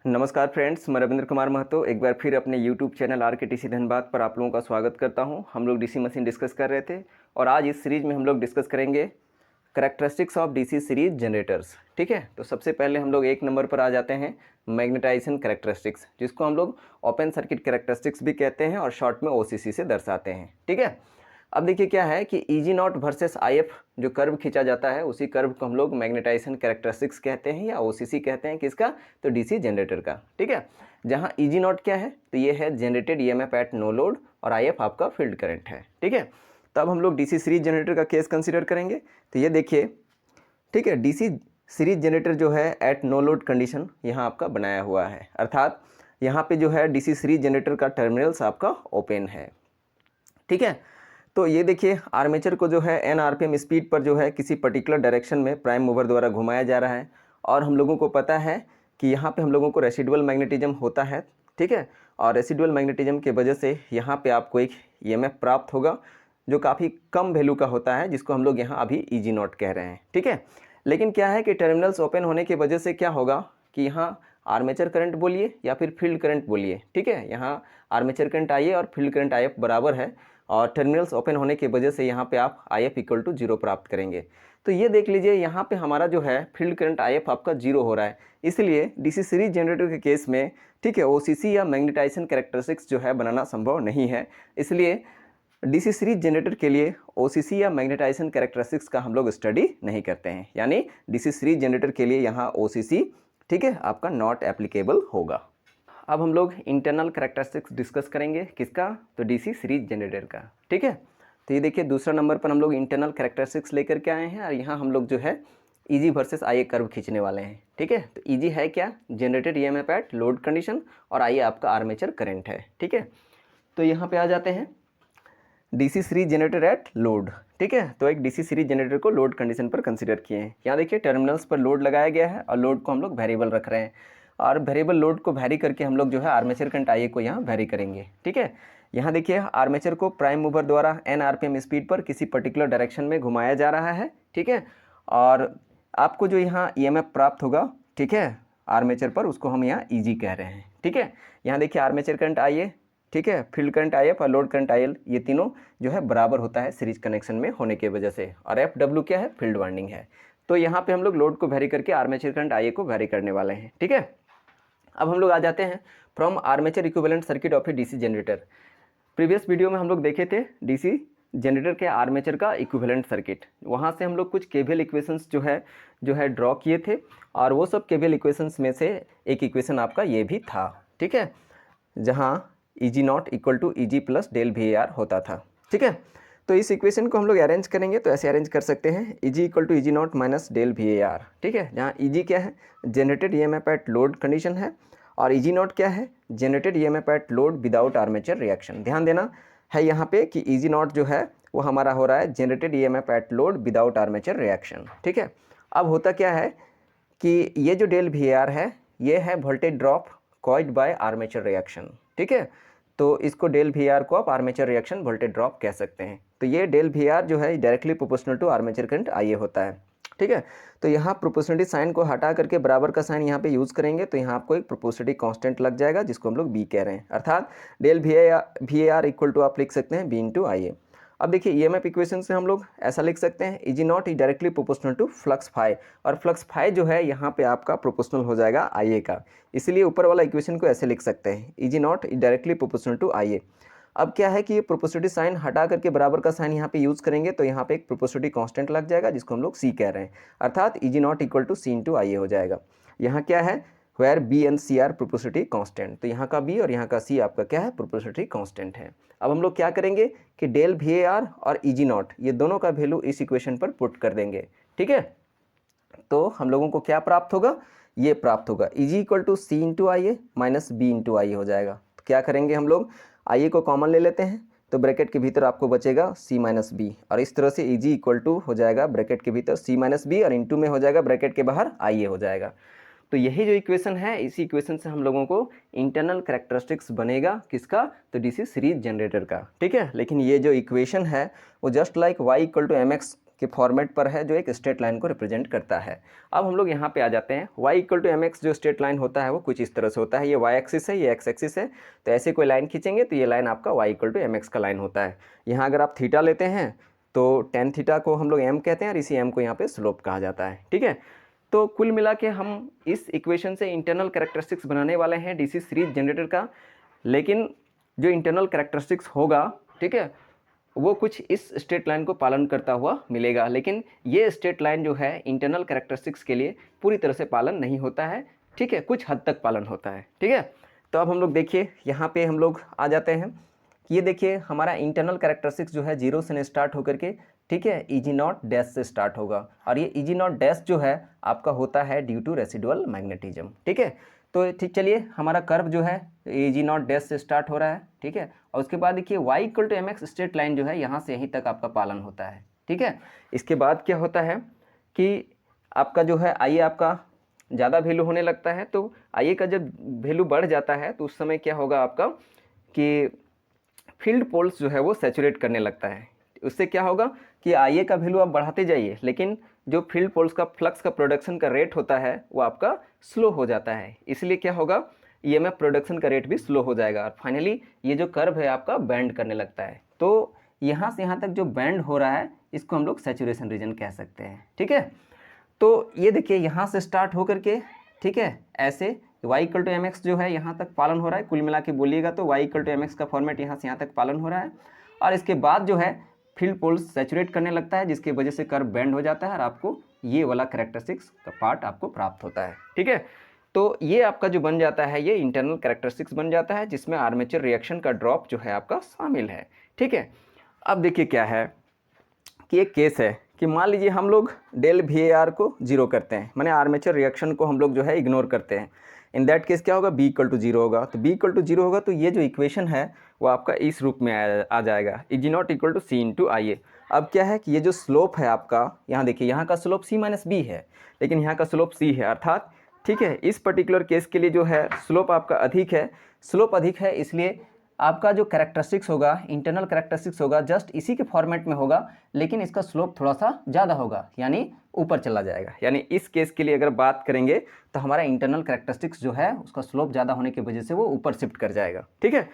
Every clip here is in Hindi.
नमस्कार फ्रेंड्स, मैं रविंद्र कुमार महतो एक बार फिर अपने YouTube चैनल RKTC धनबाद पर आप लोगों का स्वागत करता हूं। हम लोग डीसी मशीन डिस्कस कर रहे थे और आज इस सीरीज़ में हम लोग डिस्कस करेंगे characteristics of DC series generators. ठीक है, तो सबसे पहले हम लोग एक नंबर पर आ जाते हैं मैग्नेटाइजेशन करैक्टरिस्टिक्स, जिसको हम लोग ओपन सर्किट करैक्टरिस्टिक्स भी कहते हैं और शॉर्ट में OCC से दर्शाते हैं। ठीक है, अब देखिए क्या है कि EG0 वर्सेस IF जो कर्व खींचा जाता है उसी कर्व को हम लोग मैग्नेटाइजेशन कैरेक्टरिस्टिक्स कहते हैं या OCC कहते हैं। किसका? तो डीसी जनरेटर का। ठीक है, जहाँ EG0 क्या है तो ये है generated EMF at no load और IF आपका फील्ड करंट है। ठीक है, तब हम लोग डीसी सीरीज जनरेटर का केस कंसिडर करेंगे। तो ये देखिए, ठीक है, डीसी सीरीज जनरेटर जो है एट नो लोड कंडीशन यहाँ आपका बनाया हुआ है, अर्थात यहाँ पे जो है डीसी सीरीज जनरेटर का टर्मिनल्स आपका ओपन है। ठीक है, तो ये देखिए आर्मेचर को जो है n RPM स्पीड पर जो है किसी पर्टिकुलर डायरेक्शन में प्राइम मूवर द्वारा घुमाया जा रहा है और हम लोगों को पता है कि यहाँ पे हम लोगों को रेसिडुअल मैग्नेटिज्म होता है। ठीक है, और रेसिडुअल मैग्नेटिज्म की वजह से यहाँ पे आपको एक EMF प्राप्त होगा जो काफ़ी कम वैल्यू का होता है, जिसको हम लोग यहाँ अभी EG0 कह रहे हैं। ठीक है, लेकिन क्या है कि टर्मिनल्स ओपन होने की वजह से क्या होगा कि यहाँ आर्मेचर करंट बोलिए या फिर फील्ड करंट बोलिए। ठीक है, यहाँ आर्मेचर करंट IA और फील्ड करंट IF बराबर है और टर्मिनल्स ओपन होने की वजह से यहाँ पे आप IF इक्वल टू 0 प्राप्त करेंगे। तो ये देख लीजिए यहाँ पे हमारा जो है फील्ड करंट IF आपका 0 हो रहा है, इसलिए डीसी सीरीज जनरेटर के केस में ठीक है OCC या मैग्नेटाइजेशन कैरेक्टरिस्टिक्स जो है बनाना संभव नहीं है। इसलिए डीसी सीरीज जनरेटर के लिए OCC या मैग्नेटाइजेशन कैरेक्टरिस्टिक्स का हम लोग स्टडी नहीं करते हैं, यानी डीसी सीरीज जनरेटर के लिए यहाँ OCC ठीक है आपका नॉट एप्लीकेबल होगा। अब हम लोग इंटरनल कैरेक्टरिस्टिक्स डिस्कस करेंगे। किसका? तो डीसी सीरीज जनरेटर का। ठीक है, तो ये देखिए दूसरा नंबर पर हम लोग इंटरनल कैरेक्टरिस्टिक्स लेकर के आए हैं और यहाँ हम लोग जो है EG वर्सेस IA कर्व खींचने वाले हैं। ठीक है, तो EG है क्या? Generated EMF at load condition और IA आपका आर्मेचर करंट है। ठीक है, तो यहाँ पे आ जाते हैं DC series generator at load. ठीक है, तो एक डीसी सीरीज जनरेटर को लोड कंडीशन पर कंसीडर किए हैं। यहाँ देखिए टर्मिनल्स पर लोड लगाया गया है और लोड को हम लोग वेरिएबल रख रहे हैं और वेरिएबल लोड को वैरी करके हम लोग जो है आर्मेचर करंट IA को यहाँ वैरी करेंगे। ठीक है, यहाँ देखिए आर्मेचर को प्राइम मूवर द्वारा n RPM स्पीड पर किसी पर्टिकुलर डायरेक्शन में घुमाया जा रहा है। ठीक है, और आपको जो यहाँ EMF प्राप्त होगा ठीक है आर्मेचर पर, उसको हम यहाँ EG कह रहे हैं। ठीक है, यहाँ देखिए आर्मेचर करंट IA ठीक है, फील्ड करंट IF और लोड करंट IL ये तीनों जो है बराबर होता है सीरीज कनेक्शन में होने की वजह से, और FW क्या है? फील्ड वाइंडिंग है। तो यहाँ पे हम लोग लोड को वैरी करके आर्मेचर करंट IA को वैरी करने वाले हैं। ठीक है, अब हम लोग आ जाते हैं from armature equivalent circuit of A DC generator. Previous video में हम लोग देखे थे डीसी जनरेटर के आर्मेचर का इक्विवेलेंट सर्किट, वहाँ से हम लोग कुछ केवीएल इक्वेशंस जो है ड्रॉ किए थे और वो सब केवीएल इक्वेशंस में से एक इक्वेशन आपका ये भी था। ठीक है, जहाँ EG0 equal to EG plus del VAR होता था। ठीक है, तो इस इक्वेशन को हम लोग अरेंज करेंगे तो ऐसे अरेंज कर सकते हैं EG equal to EG0 minus del VAR। ठीक है, जहाँ EG क्या है? Generated EMF at load condition है और EG0 क्या है? Generated EMF at load without armature reaction. ध्यान देना है यहाँ पे कि EG0 जो है वो हमारा हो रहा है generated EMF at load without armature reaction. ठीक है, अब होता क्या है कि ये जो डेल VAR है ये है voltage drop caused by armature reaction. ठीक है, तो इसको डेल VAR को आप आर्मेचर रिएक्शन वोल्टेज ड्रॉप कह सकते हैं। तो ये डेल VAR जो है directly proportional to armature current IA होता है। ठीक है, तो यहाँ प्रोपोर्शनलिटी साइन को हटा करके बराबर का साइन यहाँ पे यूज़ करेंगे तो यहाँ आपको एक प्रोपोर्शनलिटी कांस्टेंट लग जाएगा, जिसको हम लोग B कह रहे हैं, अर्थात डेल VAR इक्वल टू आप लिख सकते हैं B इंटू IA। अब देखिए EMF इक्वेशन से हम लोग ऐसा लिख सकते हैं EG0 is directly proportional to flux phi, और फ्लक्स फाई जो है यहाँ पे आपका प्रोपोर्शनल हो जाएगा IA का, इसलिए ऊपर वाला इक्वेशन को ऐसे लिख सकते हैं EG0 is directly proportional to IA। अब क्या है कि ये प्रोपोर्शनलिटी साइन हटा करके बराबर का साइन यहाँ पे यूज़ करेंगे तो यहाँ पे एक प्रोपोर्शनलिटी कांस्टेंट लग जाएगा, जिसको हम लोग C कह रहे हैं, अर्थात EG0 equal to C into IA हो जाएगा। यहाँ क्या है? Where B and C are proportionality constant, तो यहाँ का B और यहाँ का C आपका क्या है? प्रोपोर्शनलिटी कांस्टेंट है। अब हम लोग क्या करेंगे कि डेल VAR और EG0 ये दोनों का वैल्यू इस इक्वेशन पर पुट कर देंगे। ठीक है, तो हम लोगों को क्या प्राप्त होगा? ये प्राप्त होगा EG equal to C into IA minus B into I हो जाएगा। तो क्या करेंगे हम लोग? IA को कॉमन ले लेते हैं तो ब्रैकेट के भीतर आपको बचेगा C माइनस B, और इस तरह से EG इक्वल टू हो जाएगा ब्रैकेट के भीतर C माइनस B और इंटू में हो जाएगा ब्रैकेट के बाहर IA हो जाएगा। तो यही जो इक्वेशन है, इसी इक्वेशन से हम लोगों को इंटरनल कैरेक्टरिस्टिक्स बनेगा। किसका? तो डीसी सीरीज जनरेटर का। ठीक है, लेकिन ये जो इक्वेशन है वो just like y equal to mx के फॉर्मेट पर है जो एक स्ट्रेट लाइन को रिप्रेजेंट करता है। अब हम लोग यहाँ पे आ जाते हैं। y equal to m x जो स्ट्रेट लाइन होता है वो कुछ इस तरह से होता है। ये y एक्सिस है, ये x एक्सिस है। तो ऐसे कोई लाइन खींचेंगे तो ये लाइन आपका y equal to m x का लाइन होता है। यहाँ अगर आप थीटा लेते हैं तो टेन थीटा को हम लोग m कहते हैं और इसी m को यहाँ पे स्लोप कहा जाता है। ठीक है, तो कुल मिला के हम इस इक्वेशन से इंटरनल कैरेक्टरिस्टिक्स बनाने वाले हैं डीसी सीरीज जनरेटर का। लेकिन जो इंटरनल कैरेक्टरिस्टिक्स होगा, ठीक है, वो कुछ इस स्ट्रेट लाइन को पालन करता हुआ मिलेगा। लेकिन ये स्ट्रेट लाइन जो है इंटरनल कैरेक्टरिस्टिक्स के लिए पूरी तरह से पालन नहीं होता है। ठीक है, कुछ हद तक पालन होता है। ठीक है, तो अब हम लोग देखिए यहाँ पे हम लोग आ जाते हैं कि ये देखिए हमारा इंटरनल कैरेक्टरिस्टिक्स जो है 0 से स्टार्ट होकर के, ठीक है, ईजी नॉट डैश से स्टार्ट होगा। और ये ईजी नॉट डैश जो है आपका होता है ड्यू टू रेसिडुअल मैग्नेटिज्म। ठीक है, तो ठीक, चलिए हमारा कर्व जो है ईजी नॉट डैश से स्टार्ट हो रहा है। ठीक है, और उसके बाद देखिए y equal to m x straight line जो है यहाँ से यहीं तक आपका पालन होता है। ठीक है, इसके बाद क्या होता है कि आपका जो है आई आपका ज़्यादा वैल्यू होने लगता है। तो आई का जब वैल्यू बढ़ जाता है तो उस समय क्या होगा आपका कि फील्ड पोल्स जो है वो सैचुरेट करने लगता है। उससे क्या होगा कि आई का वैल्यू आप बढ़ाते जाइए, लेकिन जो फील्ड पोल्स का फ्लक्स का प्रोडक्शन का रेट होता है वो आपका स्लो हो जाता है। इसलिए क्या होगा, ईएमएफ प्रोडक्शन का रेट भी स्लो हो जाएगा और फाइनली ये जो कर्व है आपका बैंड करने लगता है। तो यहाँ से यहाँ तक जो बैंड हो रहा है इसको हम लोग सैचुरेशन रीजन कह सकते हैं। ठीक है, तो ये देखिए यहाँ से स्टार्ट होकर के, ठीक है, ऐसे y equal to m x जो है यहाँ तक पालन हो रहा है। कुल मिला के बोलिएगा तो y equal to m x का फॉर्मेट यहाँ से यहाँ तक पालन हो रहा है। और इसके बाद जो है फील्ड पोल्स सैचुरेट करने लगता है, जिसकी वजह से कर्व बेंड हो जाता है और आपको ये वाला कैरेक्टरिस्टिक्स का पार्ट आपको प्राप्त होता है। ठीक है, तो ये आपका जो बन जाता है ये इंटरनल कैरेक्टरिस्टिक्स बन जाता है, जिसमें आर्मेचर रिएक्शन का ड्रॉप जो है आपका शामिल है। ठीक है, अब देखिए क्या है कि एक केस है कि मान लीजिए हम लोग डेल वी ए आर को जीरो करते हैं, माने आर्मेचर रिएक्शन को हम लोग जो है इग्नोर करते हैं। इन दैट केस क्या होगा, b इक्वल टू जीरो होगा। तो b इक्वल टू जीरो होगा तो ये जो इक्वेशन है वो आपका इस रूप में आ जाएगा, E G not equal to C into I A. अब क्या है कि ये जो स्लोप है आपका, यहाँ देखिए यहाँ का स्लोप c माइनस बी है, लेकिन यहाँ का स्लोप c है, अर्थात ठीक है इस पर्टिकुलर केस के लिए जो है स्लोप आपका अधिक है। स्लोप अधिक है इसलिए आपका जो कैरेक्टरिस्टिक्स होगा, इंटरनल कैरेक्टरिस्टिक्स होगा, जस्ट इसी के फॉर्मेट में होगा, लेकिन इसका स्लोप थोड़ा सा ज़्यादा होगा, यानी ऊपर चला जाएगा। यानी इस केस के लिए अगर बात करेंगे तो हमारा इंटरनल कैरेक्टरिस्टिक्स जो है उसका स्लोप ज़्यादा होने की वजह से वो ऊपर शिफ्ट कर जाएगा। ठीक है,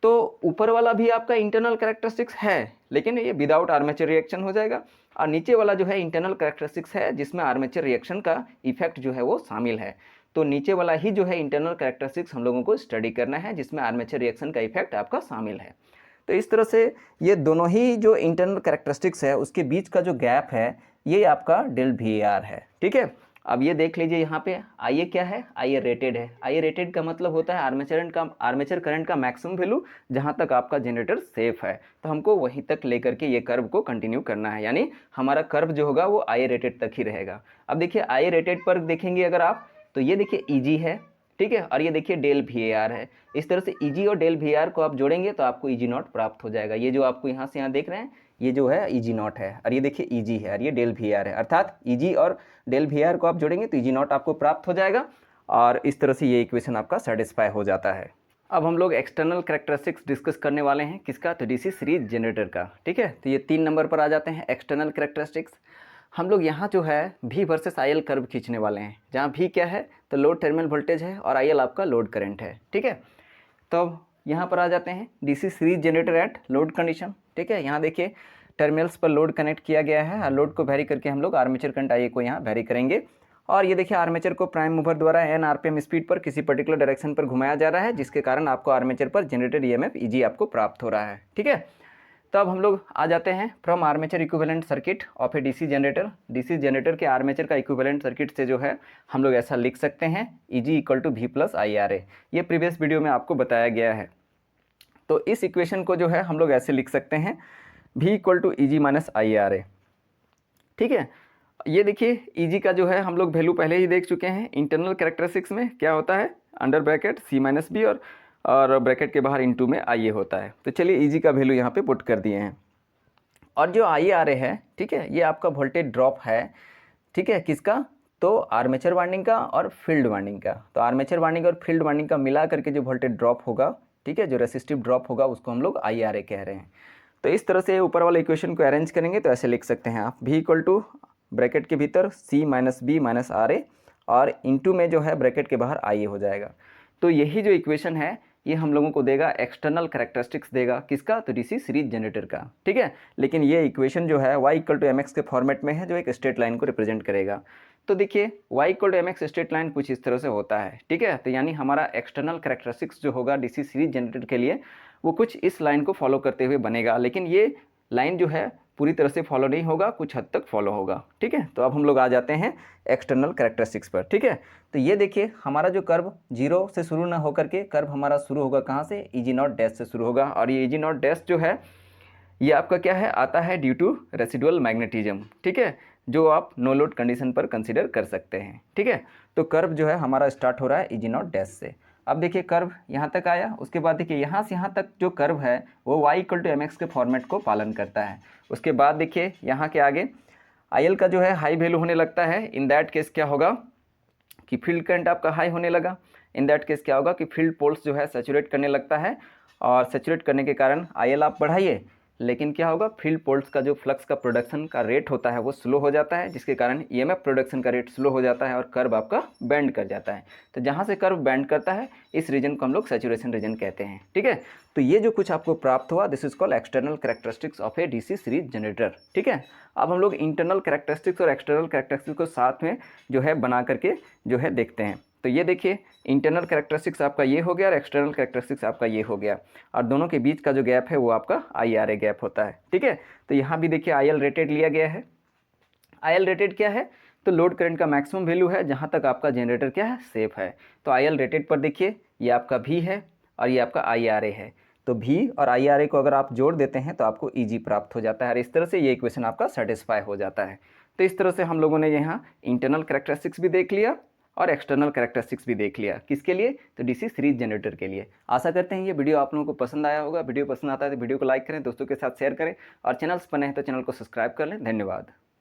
तो ऊपर वाला भी आपका इंटरनल कैरेक्टरिस्टिक्स है, लेकिन ये विदाउट आर्मेचर रिएक्शन हो जाएगा। और नीचे वाला जो है इंटरनल कैरेक्टरिस्टिक्स है जिसमें आर्मेचर रिएक्शन का इफेक्ट जो है वो शामिल है। तो नीचे वाला ही जो है इंटरनल कैरेक्टरिस्टिक्स हम लोगों को स्टडी करना है, जिसमें आर्मेचर रिएक्शन का इफेक्ट आपका शामिल है। तो इस तरह से ये दोनों ही जो इंटरनल कैरेक्टरिस्टिक्स है उसके बीच का जो गैप है ये आपका डेल वी ए आर है। ठीक है, अब ये देख लीजिए यहाँ पे आई ए क्या है, आई ए रेटेड है। आई ए रेटेड का मतलब होता है आर्मेचर करंट का मैक्सिमम वैल्यू जहाँ तक आपका जनरेटर सेफ है, तो हमको वहीं तक लेकर के ये कर्व को कंटिन्यू करना है, यानी हमारा कर्व जो होगा वो आई ए रेटेड तक ही रहेगा। अब देखिए आई ए रेटेड पर देखेंगे अगर आप तो ये देखिए ईजी है, ठीक है, और ये देखिए डेल वी ए आर है। इस तरह से ईजी और डेल वी ए आर को आप जोड़ेंगे तो आपको ईजी नॉट प्राप्त हो जाएगा। ये जो आपको यहाँ से यहाँ देख रहे हैं ये जो है ईजी नॉट है, और ये देखिए ईजी है और ये डेल वी ए आर है, अर्थात ईजी और डेल वी ए आर को आप जोड़ेंगे तो ईजी नॉट आपको प्राप्त हो जाएगा। और इस तरह से ये इक्वेशन आपका सेटिस्फाई हो जाता है। अब हम लोग एक्सटर्नल कैरेक्टरिस्टिक्स डिस्कस करने वाले हैं, किसका, तो डीसी सीरीज जनरेटर का। ठीक है, तो ये 3 नंबर पर आ जाते हैं एक्सटर्नल कैरेक्टरिस्टिक्स। हम लोग यहाँ जो है V वर्सेस IL कर्व खींचने वाले हैं, जहाँ V क्या है तो लोड टर्मिनल वोल्टेज है और IL आपका लोड करंट है। ठीक है, तो अब यहाँ पर आ जाते हैं DC series generator at load condition. ठीक है, यहाँ देखिए टर्मिनल्स पर लोड कनेक्ट किया गया है और लोड को वेरी करके हम लोग आर्मेचर करंट IA को यहाँ वेरी करेंगे। और ये देखिए आर्मेचर को प्राइम मूवर द्वारा n RPM स्पीड पर किसी पर्टिकुलर डायरेक्शन पर घुमाया जा रहा है, जिसके कारण आपको आर्मेचर पर जनरेटेड EMF EG आपको प्राप्त हो रहा है। ठीक है, तो अब हम लोग आ जाते हैं from armature equivalent circuit of A DC generator. DC generator के आर्मेचर का इक्विवेलेंट सर्किट से जो है हम लोग ऐसा लिख सकते हैं EG equal to V plus IRA। ये प्रीवियस वीडियो में आपको बताया गया है। तो इस इक्वेशन को जो है हम लोग ऐसे लिख सकते हैं V equal to EG minus IRA। ठीक है, ये देखिए EG का जो है हम लोग वैल्यू पहले ही देख चुके हैं। इंटरनल कैरेक्टरिस्टिक्स में क्या होता है, under bracket C minus B और ब्रैकेट के बाहर इनटू में IA होता है। तो चलिए EG का वैल्यू यहाँ पे पुट कर दिए हैं। और जो IRA है, ठीक है, ये आपका वोल्टेज ड्रॉप है। ठीक है, किसका, तो आर्मेचर वाइंडिंग का और फील्ड वाइंडिंग का। तो आर्मेचर वाइंडिंग और फील्ड वाइंडिंग का मिला करके जो वोल्टेज ड्रॉप होगा, ठीक है, जो रेसिस्टिव ड्रॉप होगा उसको हम लोग IRA कह रहे हैं। तो इस तरह से ऊपर वाले इक्वेशन को अरेंज करेंगे तो ऐसे लिख सकते हैं आप, v इक्वल टू ब्रैकेट के भीतर c minus B minus R A और इंटू में जो है ब्रैकेट के बाहर आई ए हो जाएगा। तो यही जो इक्वेशन है ये हम लोगों को देगा एक्सटर्नल कैरेक्टरिस्टिक्स देगा, किसका? तो डीसी सीरीज जनरेटर का, ठीक है। लेकिन ये इक्वेशन जो है y equal to m x के फॉर्मेट में है जो एक स्ट्रेट लाइन को रिप्रेजेंट करेगा। तो देखिए y equal to m x straight line कुछ इस तरह से होता है, ठीक है। तो यानी हमारा एक्सटर्नल कैरेक्टरिस्टिक्स जो होगा डीसी सीरीज जनरेटर के लिए वो कुछ इस लाइन को फॉलो करते हुए बनेगा, लेकिन ये लाइन जो है पूरी तरह से फॉलो नहीं होगा, कुछ हद तक फॉलो होगा, ठीक है। तो अब हम लोग आ जाते हैं एक्सटर्नल कैरेक्टरिस्टिक्स पर, ठीक है। तो ये देखिए हमारा जो कर्व 0 से शुरू ना होकर के कर्व हमारा शुरू होगा कहाँ से? ईजी नॉट डैश से शुरू होगा, और ये ईजी नॉट डैश जो है ये आपका क्या है? आता है ड्यू टू रेसिडुअल मैग्नेटिज्म, ठीक है, जो आप नो लोड कंडीशन पर कंसिडर कर सकते हैं, ठीक है। तो कर्व जो है हमारा स्टार्ट हो रहा है ईजी नॉट डैश से। अब देखिए कर्व यहाँ तक आया, उसके बाद देखिए यहाँ से यहाँ तक जो कर्व है वो y equal to m x के फॉर्मेट को पालन करता है। उसके बाद देखिए यहाँ के आगे IL का जो है हाई वैल्यू होने लगता है। इन दैट केस क्या होगा कि फील्ड करंट आपका हाई होने लगा। इन दैट केस क्या होगा कि फील्ड पोल्स जो है सैचुरेट करने लगता है, और सैचुरेट करने के कारण IL आप बढ़ाइए, लेकिन क्या होगा? फील्ड पोल्स का जो फ्लक्स का प्रोडक्शन का रेट होता है वो स्लो हो जाता है, जिसके कारण EMF प्रोडक्शन का रेट स्लो हो जाता है और कर्व आपका बेंड कर जाता है। तो जहाँ से कर्व बेंड करता है इस रीजन को हम लोग सैचुरेशन रीजन कहते हैं, ठीक है। तो ये जो कुछ आपको प्राप्त हुआ this is called external characteristics of A DC series generator, ठीक है। अब हम लोग इंटरनल कैरेक्टरिस्टिक्स और एक्सटर्नल कैरेक्टरिस्टिक्स को साथ में जो है बना करके जो है देखते हैं। तो ये देखिए इंटरनल कैरेक्टरिस्टिक्स आपका ये हो गया और एक्सटर्नल कैरेक्टरिस्टिक्स आपका ये हो गया, और दोनों के बीच का जो गैप है वो आपका IRA गैप होता है, ठीक है। तो यहाँ भी देखिए IL रेटेड लिया गया है। IL रेटेड क्या है? तो लोड करंट का मैक्सिमम वैल्यू है जहाँ तक आपका जनरेटर क्या है? सेफ है। तो IL रेटेड पर देखिए ये आपका V है और ये आपका IRA है। तो V और IRA को अगर आप जोड़ देते हैं तो आपको EG प्राप्त हो जाता है, और इस तरह से ये इक्वेशन आपका सेटिस्फाई हो जाता है। तो इस तरह से हम लोगों ने यहाँ इंटरनल कैरेक्टरिस्टिक्स भी देख लिया और एक्सटर्नल कैरेक्टरिस्टिक्स भी देख लिया, किसके लिए? तो डीसी सीरीज जनरेटर के लिए। आशा करते हैं ये वीडियो आप लोगों को पसंद आया होगा। वीडियो पसंद आता है तो वीडियो को लाइक करें, दोस्तों के साथ शेयर करें, और चैनल्स पर नए हैं तो चैनल को सब्सक्राइब कर लें। धन्यवाद।